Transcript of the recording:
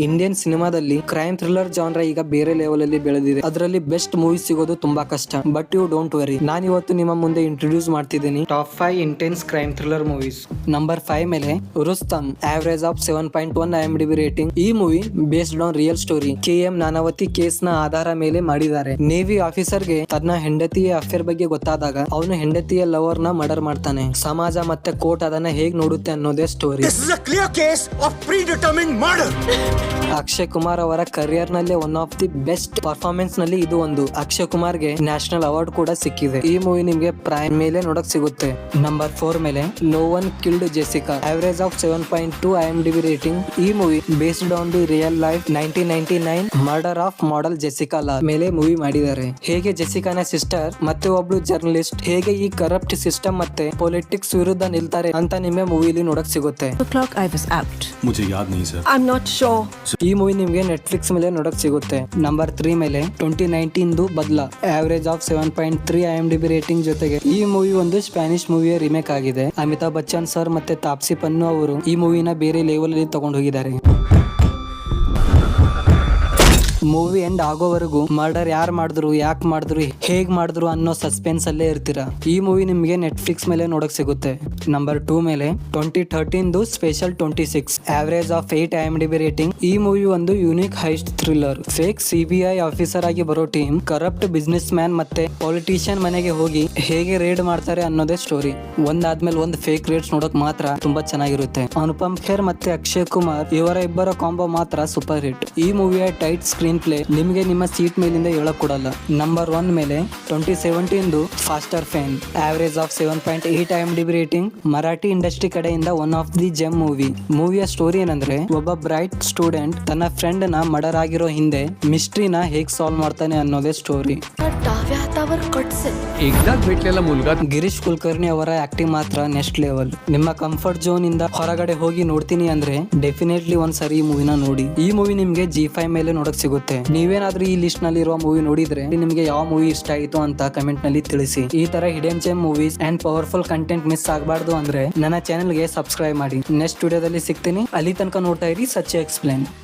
Indian ಸಿನಿಮಾದಲ್ಲಿ crime thriller genre ಈಗ ಬೇರೆ ಲೆವೆಲ್ ಅಲ್ಲಿ ಬೆಳೆದಿದೆ. ಅದರಲ್ಲಿ ಬೆಸ್ಟ್ ಮೂವಿ ಸಿಗೋದು ತುಂಬಾ ಕಷ್ಟ. ಬಟ್ ಯು ಡೋಂಟ್ ವರಿ, ನಾನು ಇವತ್ತು ನಿಮ್ಮ ಮುಂದೆ ಇಂಟ್ರೊಡ್ಯೂಸ್ ಮಾಡ್ತಿದ್ದೀನಿ top 5 intense crime thriller movies. Number 5 ಮೇಲೆ ರುಸ್ತಮ್, ಆವರೇಜ್ ಆಫ್ 7.1 IMDb ರೇಟಿಂಗ್. ಈ movie based on real story. KM Nanavati case ನ ಆಧಾರ ಮೇಲೆ ಮಾಡಿದ್ದಾರೆ. ನೇವಿ ಆಫೀಸರ್ಗೆ ತನ್ನ ಹೆಂಡತಿಯ ಅಫೇರ್ ಬಗ್ಗೆ ಗೊತ್ತಾದಾಗ ಅವನು ಹೆಂಡತಿಯ ಲವರ್ ನ ಮರ್ಡರ್ ಮಾಡ್ತಾನೆ. ಸಮಾಜ ಮತ್ತೆ ಕೋರ್ಟ್ ಅದನ್ನ ಹೇಗ್ ನೋಡುತ್ತೆ ಅನ್ನೋದೇ ಸ್ಟೋರಿ. ಅಕ್ಷಯ್ ಕುಮಾರ್ ಅವರ ಕರಿಯರ್ ನಲ್ಲಿ one of the best performance ನಲ್ಲಿ ಇದು ಒಂದು. ಅಕ್ಷಯ್ ಕುಮಾರ್ ಗೆ ನ್ಯಾಷನಲ್ ಅವಾರ್ಡ್ ಕೂಡ ಸಿಕ್ಕಿದೆ. ಈ ಮೂವಿ ನಿಮ್ಗೆ ಪ್ರೈಮ್ ಮೇಲೆ ನೋಡಕ್ ಸಿಗುತ್ತೆ. ನಂಬರ್ 4 ಮೇಲೆ no one killed Jessica, average of 7.2 IMDb rating. ಈ movie based on the real life 1999 murder of model Jessica Lal ಮೇಲೆ ಮೂವಿ ಮಾಡಿದ್ದಾರೆ. ಹೇಗೆ ಜೆಸಿಕಾನ ಸಿಸ್ಟರ್ ಮತ್ತೆ ಒಬ್ಳು ಜರ್ನಲಿಸ್ಟ್ ಹೇಗೆ ಈ ಕರಪ್ಟ್ ಸಿಸ್ಟಮ್ ಮತ್ತೆ ಪೊಲಿಟಿಕ್ಸ್ ವಿರುದ್ಧ ನಿಲ್ತಾರೆ ಅಂತ ನಿಮಗೆ ಮೂವಿಲಿ ನೋಡಕ್ ಸಿಗುತ್ತೆ. ಈ ಮೂವಿ ನಿಮ್ಗೆ ನೆಟ್ಫ್ಲಿಕ್ಸ್ ಮೇಲೆ ನೋಡಕ್ ಸಿಗುತ್ತೆ. ನಂಬರ್ 3 ಮೇಲೆ 2019 ಬದ್ಲಾ, ಆವರೇಜ್ ಆಫ್ 7.3 IMDb ರೇಟಿಂಗ್ ಜೊತೆಗೆ ಈ ಮೂವಿ ಒಂದು ಸ್ಪ್ಯಾನಿಷ್ ಮೂವಿಯ ರಿಮೇಕ್ ಆಗಿದೆ. ಅಮಿತಾಬ್ ಬಚ್ಚನ್ ಸರ್ ಮತ್ತೆ ತಾಪ್ಸಿ ಪನ್ನು ಅವರು ಈ ಮೂವಿನ ಬೇರೆ ಲೆವೆಲ್ ಅಲ್ಲಿ ತಗೊಂಡು ಹೋಗಿದ್ದಾರೆ. ಮೂವಿ ಎಂಡ್ ಆಗೋವರೆಗೂ ಮರ್ಡರ್ ಯಾರು ಮಾಡಿದ್ರು, ಯಾಕೆ ಮಾಡಿದ್ರು, ಹೇಗ್ ಮಾಡಿದ್ರು ಅನ್ನೋ ಸಸ್ಪೆನ್ಸ್ ಅಲ್ಲೇ ಇರ್ತೀರಾ. ಈ ಮೂವಿ ನಿಮ್ಗೆ ನೆಟ್ಫ್ಲಿಕ್ಸ್ ಮೇಲೆ ನೋಡಕ್ ಸಿಗುತ್ತೆ. ನಂಬರ್ 2 ಮೇಲೆ 2013 special 26, average of 8 IMDb rating. ಈ ಮೂವಿ ಒಂದು unique heist thriller. Fake CBI officer ಆಗಿ ಬರೋ ಟೀಮ್ ಕರಪ್ಟ್ ಬಿಸ್ನೆಸ್ ಮ್ಯಾನ್ ಮತ್ತೆ ಪೊಲಿಟಿಷಿಯನ್ ಮನೆಗೆ ಹೋಗಿ ಹೇಗೆ ರೇಡ್ ಮಾಡ್ತಾರೆ ಅನ್ನೋದೇ ಸ್ಟೋರಿ. ಒಂದಾದ್ಮೇಲೆ ಒಂದು ಫೇಕ್ ರೇಡ್ಸ್ ನೋಡಕ್ ಮಾತ್ರ ತುಂಬಾ ಚೆನ್ನಾಗಿರುತ್ತೆ. ಅನುಪಮ್ ಖೇರ್ ಮತ್ತೆ ಅಕ್ಷಯ್ ಕುಮಾರ್ ಇವರ ಇಬ್ಬರ ಕಾಂಬೋ ಮಾತ್ರ ಸೂಪರ್ ಹಿಟ್. ಈ ಮೂವಿಯ ಟೈಟ್ ಸ್ಕ್ರೀನ್ ಪ್ಲೇ ನಿಮಗೆ ನಿಮ್ಮ ಸೀಟ್ ಮೇಲಿಂದ ಹೇಳಕ್ ಕೊಡಲ್ಲ. ನಂಬರ್ 1 ಮೇಲೆ 2017 Faster Fene, average of 7.8 IMDb rating. Marathi industry ಕಡೆಯಿಂದ one of the gem movie. ಮೂವಿಯ ಸ್ಟೋರಿ ಏನಂದ್ರೆ ಒಬ್ಬ ಬ್ರೈಟ್ ಸ್ಟೂಡೆಂಟ್ ತನ್ನ ಫ್ರೆಂಡ್ ನ ಮರ್ಡರ್ ಆಗಿರೋ ಹಿಂದೆ ಮಿಸ್ಟ್ರಿನ ಹೇಗ್ ಸಾಲ್ವ್ ಮಾಡ್ತಾನೆ ಅನ್ನೋದೇ ಸ್ಟೋರಿ. ಗಿರೀಶ್ ಕುಲಕರ್ಣಿ ಅವರ ಆಕ್ಟಿಂಗ್ ಮಾತ್ರ ನೆಕ್ಸ್ಟ್ ಲೆವೆಲ್. ನಿಮ್ಮ ಕಂಫರ್ಟ್ ಝೋನ್ ಇಂದ ಹೊರಗಡೆ ಹೋಗಿ ನೋಡ್ತೀನಿ ಅಂದ್ರೆ ಡೆಫಿನೆಟ್ಲಿ ಒಂದ್ಸರಿ ಈ ಮೂವಿನ ನೋಡಿ. ಈ ಮೂವಿ ನಿಮ್ಗೆ G5 ಮೇಲೆ ನೋಡಕ್ ಸಿಗುತ್ತೆ. ನೀವೇನಾದ್ರೂ ಈ ಲಿಸ್ಟ್ ನಲ್ಲಿ ಇರುವ ಮೂವಿ ನೋಡಿದ್ರೆ ನಿಮ್ಗೆ ಯಾವ ಮೂವಿ ಇಷ್ಟ ಆಯ್ತು ಅಂತ ಕಮೆಂಟ್ ನಲ್ಲಿ ತಿಳಿಸಿ. ಈ ತರ hidden GeM movies and powerful content miss ಆಗಬಾರ್ದು ಅಂದ್ರೆ ನನ್ನ ಚಾನೆಲ್ ಗೆ ಸಬ್ಸ್ಕ್ರೈಬ್ ಮಾಡಿ. ನೆಕ್ಸ್ಟ್ ವಿಡಿಯೋದಲ್ಲಿ ಸಿಗ್ತೀನಿ. ಅಲ್ಲಿ ತನಕ ನೋಡ್ತಾ ಇರಿ ಸಚ್ಚೆ ಎಕ್ಸ್ಪ್ಲೇನ್.